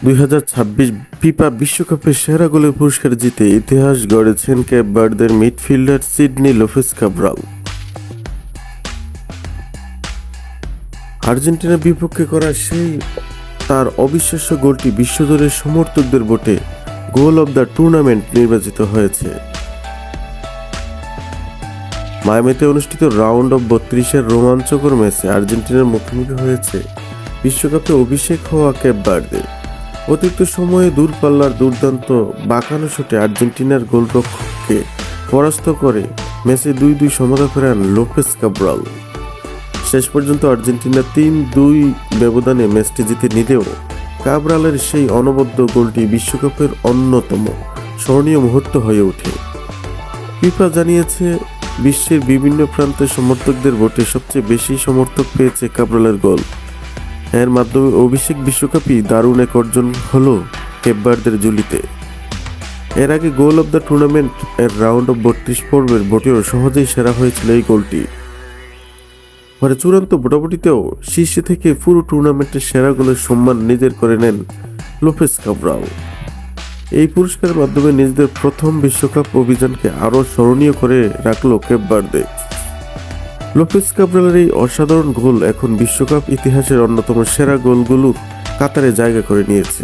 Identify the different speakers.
Speaker 1: 2026 FIFA বিশ্বকাপের সেরা গোলের পুরস্কার জিতে ইতিহাস গড়েছেন কেপ ভার্দের মিডফিল্ডার সিডনি লোপেজ কাব্রাল। আর্জেন্টিনার বিপক্ষে করা সেই তার অবিশ্বাস্য গোলটি বিশ্বজুড়ে সমর্থকদের ভোটে গোল অব দ্য টুর্নামেন্ট নির্বাচিত হয়েছে। মায়ামিতে অনুষ্ঠিত রাউন্ড অফ 32-এর রোমাঞ্চকর ম্যাচে আর্জেন্টিনার মুখোমুখি হয়েছে বিশ্বকাপে অভিষেক হওয়া কেপ ভার্দে। অতিরিক্ত সময়ে দূরপাল্লার দুর্দান্ত বাঁকানো শটে আর্জেন্টিনার গোলরক্ষককে পরাস্ত করে ম্যাচে 2-2 সমতা ফেরান লোপেজ কাব্রাল। শেষ পর্যন্ত আর্জেন্টিনা 3-2 ব্যবধানে ম্যাচটি জিতে নিলেও কাব্রালের সেই অনবদ্য গোলটি বিশ্বকাপের অন্যতম স্মরণীয় মুহূর্ত হয়ে ওঠে। ফিফা জানিয়েছে বিশ্বের বিভিন্ন প্রান্তের সমর্থকদের ভোটে সবচেয়ে বেশি সমর্থক পেয়েছে কাব্রালের গোল। এর মাধ্যমে অভিষেক বিশ্বকাপই দারুণ এক অর্জন হলো কেপ ভার্দের ঝুলিতে। এর আগে গোল অব দ্য টুর্নামেন্ট এর রাউন্ড অফ 32 পর্বের ভোটেও সহজেই সেরা হয়েছিল এই গোলটি। পরে চূড়ান্ত ভোটাভুটিতেও শীর্ষে থেকে পুরো টুর্নামেন্টের সেরা গোলের সম্মান নিজের করে নেন লোপেজ কাব্রাল। এই পুরস্কারের মাধ্যমে নিজেদের প্রথম বিশ্বকাপ অভিযানকে আরও স্মরণীয় করে রাখল কেপ ভার্দে। লোপেজ কাব্রালের এই অসাধারণ গোল এখন বিশ্বকাপ ইতিহাসের অন্যতম সেরা গোলগুলোর কাতারে জায়গা করে নিয়েছে।